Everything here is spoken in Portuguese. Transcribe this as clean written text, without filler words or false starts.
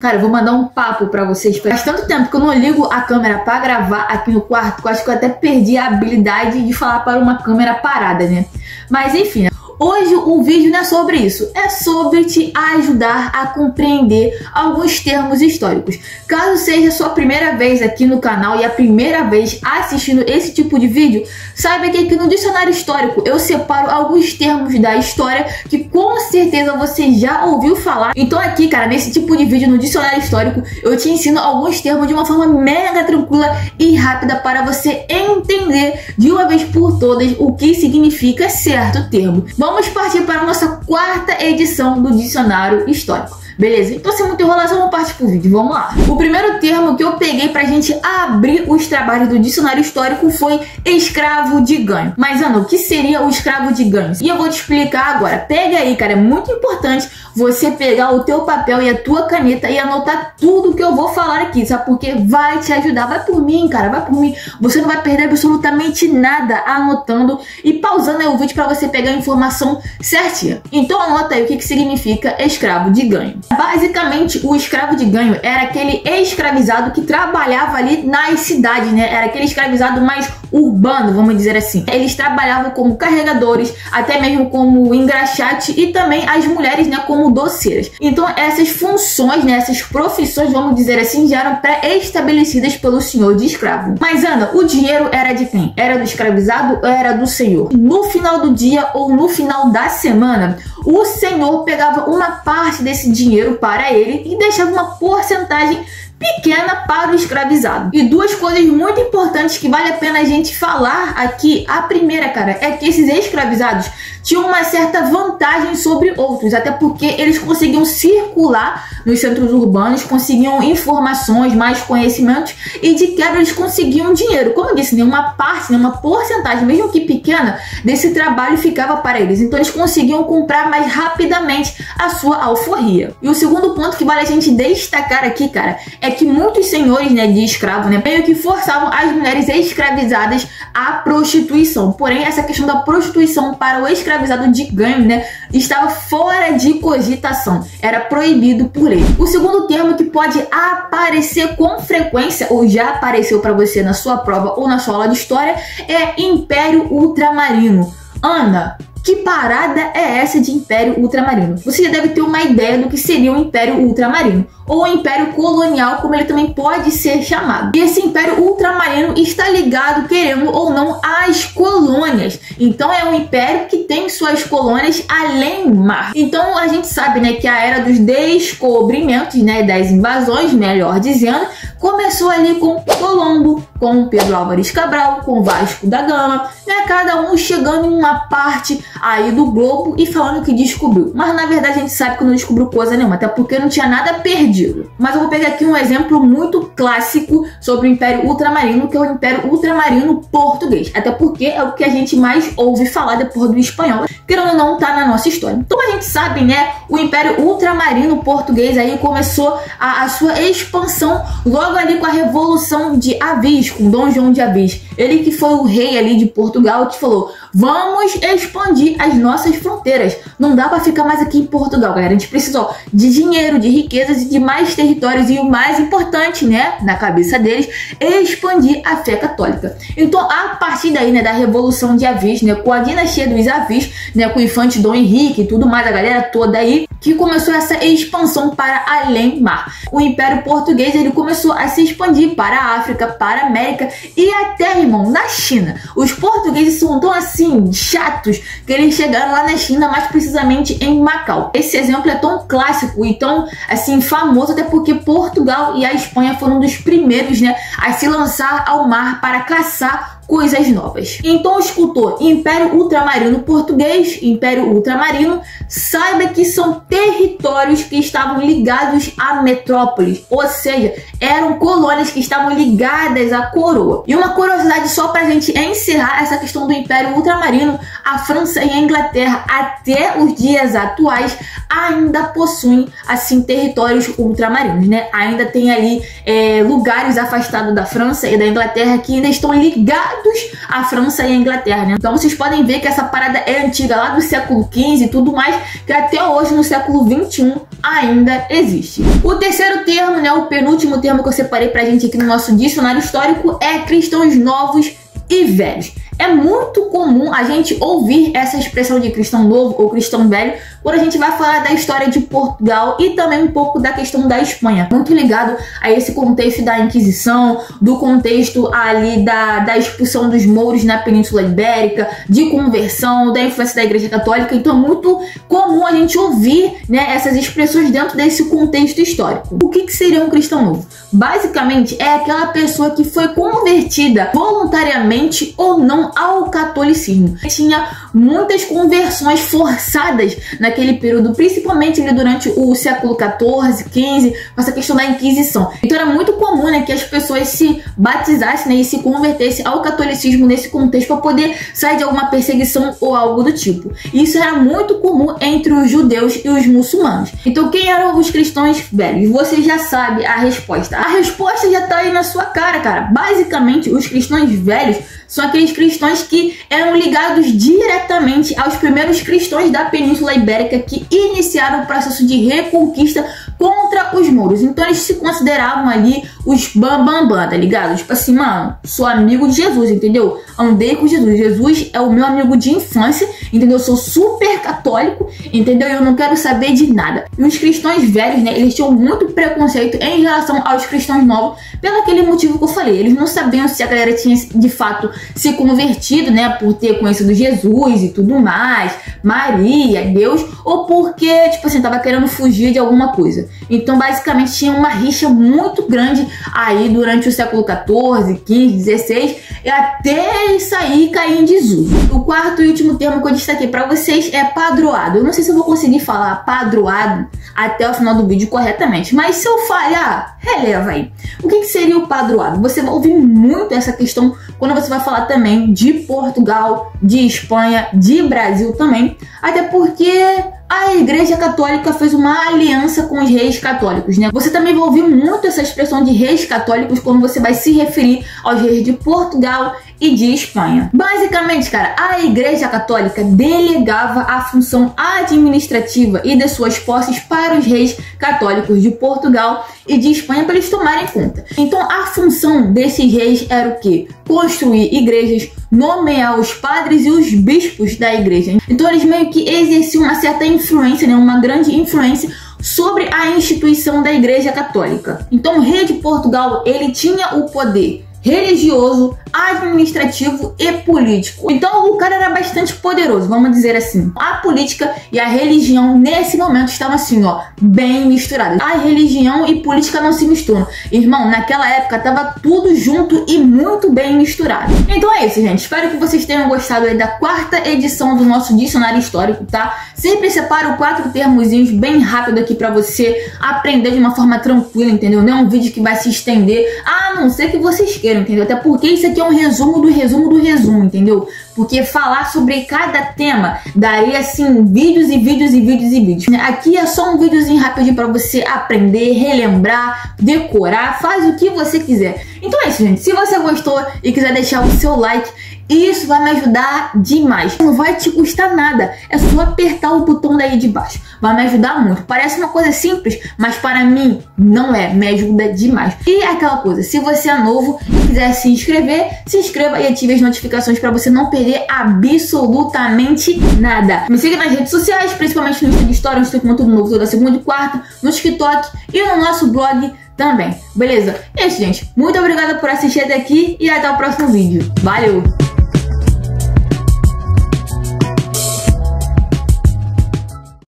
Cara, eu vou mandar um papo pra vocês. Faz tanto tempo que eu não ligo a câmera pra gravar aqui no quarto, que eu acho que eu até perdi a habilidade de falar para uma câmera parada, né? Mas enfim, hoje o vídeo não é sobre isso, é sobre te ajudar a compreender alguns termos históricos. Caso seja a sua primeira vez aqui no canal e a primeira vez assistindo esse tipo de vídeo, saiba que aqui no dicionário histórico eu separo alguns termos da história que com certeza você já ouviu falar. Então aqui, cara, nesse tipo de vídeo no dicionário histórico, eu te ensino alguns termos de uma forma mega tranquila e rápida para você entender de uma vez por todas o que significa certo termo. Vamos partir para a nossa quarta edição do dicionário histórico. Beleza? Então, sem muita enrolação, vamos partir pro vídeo. Vamos lá. O primeiro termo que eu peguei pra gente abrir os trabalhos do dicionário histórico foi escravo de ganho. Mas, Ana, o que seria o escravo de ganho? E eu vou te explicar agora. Pega aí, cara. É muito importante você pegar o teu papel e a tua caneta e anotar tudo que eu vou falar aqui, sabe? Porque vai te ajudar. Vai por mim, cara. Vai por mim. Você não vai perder absolutamente nada anotando e pausando aí o vídeo pra você pegar a informação certinha. Então, anota aí o que significa escravo de ganho. Basicamente, o escravo de ganho era aquele escravizado que trabalhava ali nas cidades, né? Era aquele escravizado mais urbano, vamos dizer assim. Eles trabalhavam como carregadores, até mesmo como engraxate e também as mulheres, né, como doceiras. Então, essas funções, né, essas profissões, vamos dizer assim, já eram pré-estabelecidas pelo senhor de escravo. Mas, Ana, o dinheiro era de quem? Era do escravizado ou era do senhor? No final do dia ou no final da semana, o senhor pegava uma parte desse dinheiro para ele e deixava uma porcentagem pequena para o escravizado. E duas coisas muito importantes que vale a pena a gente falar aqui. A primeira, cara, é que esses escravizados tinham uma certa vantagem sobre outros, até porque eles conseguiam circular nos centros urbanos, conseguiam informações, mais conhecimentos e de quebra eles conseguiam dinheiro. Como eu disse, nenhuma parte, nenhuma porcentagem, mesmo que pequena, desse trabalho ficava para eles. Então eles conseguiam comprar mais rapidamente a sua alforria. E o segundo ponto que vale a gente destacar aqui, cara, é que muitos senhores, né, de escravo, né, meio que forçavam as mulheres escravizadas à prostituição. Porém, essa questão da prostituição para o escravizado de ganho, né, estava fora de cogitação. Era proibido por lei. O segundo termo que pode aparecer com frequência, ou já apareceu para você na sua prova ou na sua aula de história, é Império Ultramarino. Ana, que parada é essa de Império Ultramarino? Você já deve ter uma ideia do que seria o Império Ultramarino, ou Império Colonial, como ele também pode ser chamado. E esse Império Ultramarino está ligado, querendo ou não, às colônias. Então é um império que tem suas colônias além do mar. Então a gente sabe, né, que a era dos descobrimentos, né, das invasões, melhor dizendo, começou ali com Colombo, com Pedro Álvares Cabral, com Vasco da Gama, né, cada um chegando em uma parte aí do globo e falando que descobriu. Mas na verdade a gente sabe que não descobriu coisa nenhuma, até porque não tinha nada perdido. Mas eu vou pegar aqui um exemplo muito clássico sobre o Império Ultramarino, que é o Império Ultramarino Português. Até porque é o que a gente mais ouve falar depois do espanhol, que não tá na nossa história. Então a gente sabe, né, o Império Ultramarino Português aí começou a sua expansão logo ali com a Revolução de Avis, com Dom João de Avis. Ele que foi o rei ali de Portugal, que falou: vamos expandir as nossas fronteiras. Não dá para ficar mais aqui em Portugal, galera. A gente precisa, ó, de dinheiro, de riquezas e de mais territórios. E o mais importante, né, na cabeça deles, é expandir a fé católica. Então, a partir daí, né, da Revolução de Avis, né, com a dinastia dos Avis, né, com o infante Dom Henrique e tudo mais, a galera toda aí, que começou essa expansão para além mar. O Império Português, ele começou a se expandir para a África, para a América e até, irmão, na China. Os portugueses são tão assim chatos que eles chegaram lá na China, mais precisamente em Macau. Esse exemplo é tão clássico e tão assim famoso, até porque Portugal e a Espanha foram um dos primeiros, né, a se lançar ao mar para caçar coisas novas. Então, escutou Império Ultramarino Português, Império Ultramarino, saiba que são territórios que estavam ligados à metrópole, ou seja, eram colônias que estavam ligadas à coroa. E uma curiosidade só pra gente encerrar essa questão do Império Ultramarino: a França e a Inglaterra, até os dias atuais, ainda possuem, assim, territórios ultramarinos, né? Ainda tem ali lugares afastados da França e da Inglaterra que ainda estão ligados à França e à Inglaterra, né? Então vocês podem ver que essa parada é antiga, lá do século XV e tudo mais, que até hoje, no século XXI, ainda existe. O terceiro termo, né, o penúltimo termo que eu separei pra gente aqui no nosso dicionário histórico é cristãos novos e velhos. É muito comum a gente ouvir essa expressão de cristão novo ou cristão velho quando a gente vai falar da história de Portugal e também um pouco da questão da Espanha, muito ligado a esse contexto da Inquisição, do contexto ali da expulsão dos mouros na Península Ibérica, de conversão, da influência da Igreja Católica. Então é muito comum a gente ouvir, né, essas expressões dentro desse contexto histórico. O que seria um cristão novo? Basicamente é aquela pessoa que foi convertida voluntariamente ou não ao catolicismo. Tinha muitas conversões forçadas naquele período, principalmente durante o século XIV, XV, com essa questão da Inquisição. Então era muito comum, né, que as pessoas se batizassem, né, e se convertessem ao catolicismo nesse contexto para poder sair de alguma perseguição ou algo do tipo. E isso era muito comum entre os judeus e os muçulmanos. Então quem eram os cristãos velhos? Você já sabe a resposta. A resposta já tá aí na sua cara. Basicamente, os cristãos velhos são aqueles cristãos que eram ligados diretamente aos primeiros cristãos da Península Ibérica que iniciaram o processo de reconquista contra os mouros. Então eles se consideravam ali os bambambam, tá ligado? Tipo assim, mano, sou amigo de Jesus, entendeu? Andei com Jesus. Jesus é o meu amigo de infância, entendeu? Eu sou super católico, entendeu? Eu não quero saber de nada. E os cristãos velhos, né, eles tinham muito preconceito em relação aos cristãos novos, pelo aquele motivo que eu falei. Eles não sabiam se a galera tinha de fato se convertido, né, por ter conhecido Jesus e tudo mais, Maria, Deus, ou porque, tipo assim, tava querendo fugir de alguma coisa. Então, basicamente, tinha uma rixa muito grande aí durante o século XIV, XV, XVI, e até isso aí cair em desuso. O quarto e último termo que eu destaquei pra vocês é padroado. Eu não sei se eu vou conseguir falar padroado até o final do vídeo corretamente, mas se eu falhar, releva aí. O que seria o padroado? Você vai ouvir muito essa questão quando você vai falar também de Portugal, de Espanha, de Brasil também, até porque a Igreja Católica fez uma aliança com os reis católicos, né? Você também vai ouvir muito essa expressão de reis católicos quando você vai se referir aos reis de Portugal e de Espanha. Basicamente, cara, a Igreja Católica delegava a função administrativa e de suas posses para os reis católicos de Portugal e de Espanha para eles tomarem conta. Então, a função desses reis era o quê? Construir igrejas, nomear os padres e os bispos da igreja. Então, eles meio que exerciam uma certa influência, né? Uma grande influência sobre a instituição da Igreja Católica. Então, o rei de Portugal, ele tinha o poder religioso, administrativo e político. Então o cara era bastante poderoso, vamos dizer assim. A política e a religião nesse momento estavam assim, ó, bem misturadas. A religião e política não se misturam. Irmão, naquela época tava tudo junto e muito bem misturado. Então é isso, gente. Espero que vocês tenham gostado aí da quarta edição do nosso dicionário histórico, tá? Sempre separo 4 termozinhos bem rápido aqui pra você aprender de uma forma tranquila, entendeu? Não é um vídeo que vai se estender, a não ser que vocês queiram, entendeu? Até porque isso aqui é um resumo do resumo do resumo, entendeu? Porque falar sobre cada tema daria, assim, vídeos e vídeos e vídeos e vídeos. Aqui é só um videozinho rapidinho pra você aprender, relembrar, decorar, faz o que você quiser. Então é isso, gente. Se você gostou e quiser deixar o seu like, isso vai me ajudar demais. Não vai te custar nada. É só apertar o botão daí de baixo. Vai me ajudar muito. Parece uma coisa simples, mas para mim não é. Me ajuda demais. E aquela coisa, se você é novo e quiser se inscrever, se inscreva e ative as notificações para você não perder absolutamente nada. Me siga nas redes sociais, principalmente no Instagram Story, onde estou com tudo novo toda segunda e quarta, no TikTok e no nosso blog também. Beleza? É isso, gente. Muito obrigada por assistir até aqui e até o próximo vídeo. Valeu!